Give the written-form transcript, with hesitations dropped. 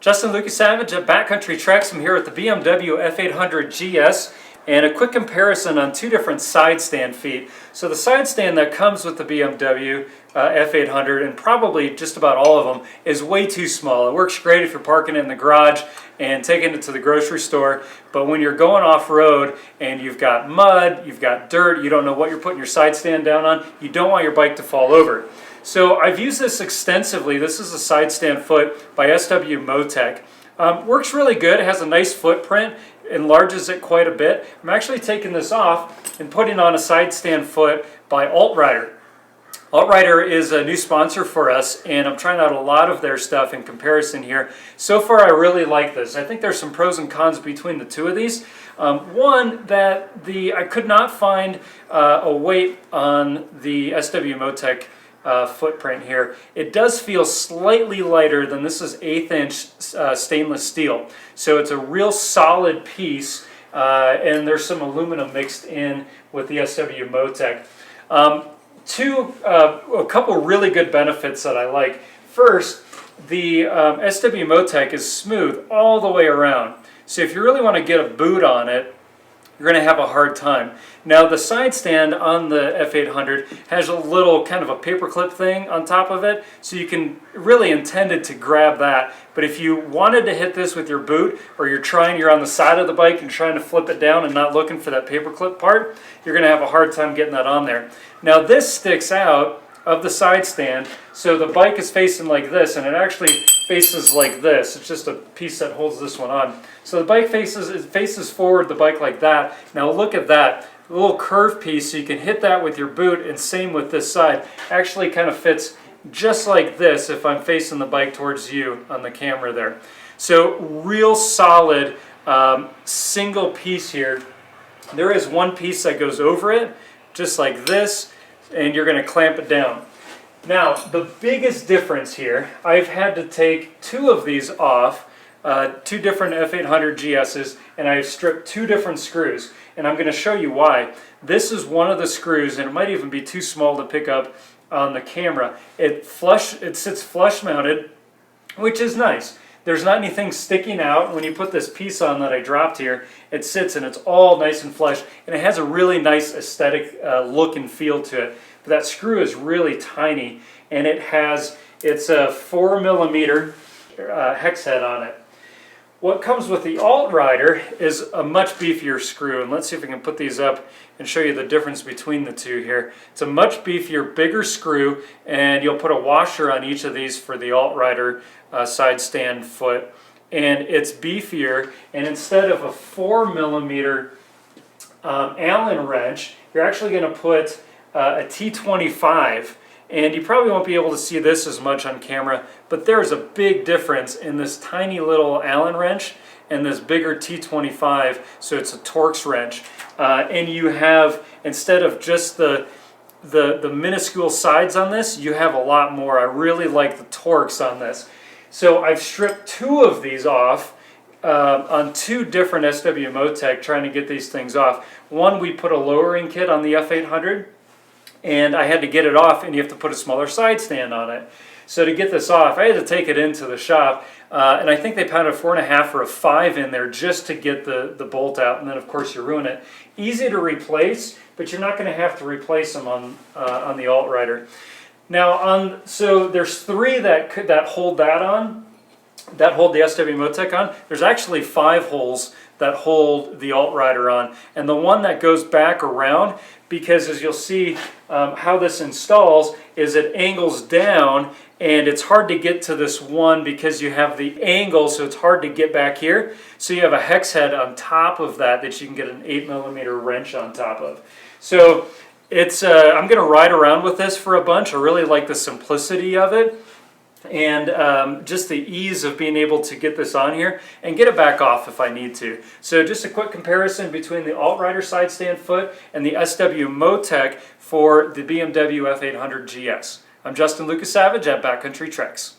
Justin Lucas Savage at Backcountry Treks. I'm here with the BMW F800Gs and a quick comparison on two different side stand feet. So the side stand that comes with the BMW F800, and probably just about all of them, is way too small. It works great if you're parking it in the garage and taking it to the grocery store, but when you're going off-road and you've got mud, you've got dirt, you don't know what you're putting your side stand down on, you don't want your bike to fall over. So I've used this extensively. This is a Sidestand Foot by SW-MOTECH. Works really good. It has a nice footprint, enlarges it quite a bit. I'm actually taking this off and putting on a Sidestand Foot by AltRider. AltRider is a new sponsor for us, and I'm trying out a lot of their stuff in comparison here. So far, I really like this. I think there's some pros and cons between the two of these. One, that I could not find a weight on the SW-MOTECH footprint here. It does feel slightly lighter than this. Is 1/8 inch stainless steel, so it's a real solid piece, and there's some aluminum mixed in with the SW-MOTECH. A couple really good benefits that I like. First, the SW-MOTECH is smooth all the way around, so if you really want to get a boot on it, you're going to have a hard time. Now the side stand on the F800 has a little kind of a paperclip thing on top of it, so you can really intended to grab that. But if you wanted to hit this with your boot, or you're on the side of the bike and trying to flip it down and not looking for that paperclip part, you're going to have a hard time getting that on there. Now this sticks out of the side stand, so the bike is facing like this, and it actually faces like this. It's just a piece that holds this one on. So the bike faces forward, the bike like that. Now look at that, a little curved piece, so you can hit that with your boot, and same with this side. Actually kind of fits just like this if I'm facing the bike towards you on the camera there. So real solid single piece here. There is one piece that goes over it, just like this, and you're going to clamp it down. Now, the biggest difference here, I've had to take two of these off, two different F800GSs, and I've stripped two different screws, and I'm going to show you why. This is one of the screws, and it might even be too small to pick up on the camera. It sits flush mounted, which is nice. There's not anything sticking out. When you put this piece on that I dropped here, it sits and it's all nice and flush, and it has a really nice aesthetic look and feel to it. But that screw is really tiny, and it's a 4mm hex head on it. What comes with the AltRider is a much beefier screw, and let's see if we can put these up and show you the difference between the two here. It's a much beefier, bigger screw, and you'll put a washer on each of these for the AltRider Sidestand Foot, and it's beefier, and instead of a 4mm Allen wrench, you're actually going to put a T-25, and you probably won't be able to see this as much on camera, but there's a big difference in this tiny little Allen wrench and this bigger T-25, so it's a Torx wrench. And you have, instead of just the minuscule sides on this, you have a lot more. I really like the Torx on this. So I've stripped two of these off on two different SW-MOTECH, trying to get these things off. One, we put a lowering kit on the F800, and I had to get it off, and you have to put a smaller side stand on it. So to get this off, I had to take it into the shop, and I think they pounded a 4.5 or a 5 in there just to get the bolt out, and then of course you ruin it. Easy to replace, but you're not going to have to replace them on the AltRider. Now, so there's three that hold the SW-MOTECH on. There's actually 5 holes that hold the AltRider on, and the one that goes back around, because as you'll see how this installs, is it angles down, and it's hard to get to this one because you have the angle, so it's hard to get back here. So you have a hex head on top of that you can get an 8mm wrench on top of. So it's I'm going to ride around with this for a bunch. I really like the simplicity of it, and just the ease of being able to get this on here and get it back off if I need to. So just a quick comparison between the AltRider Sidestand Foot and the SW-MOTECH for the BMW F800Gs. I'm Justin Lucas Savage at Backcountry Treks.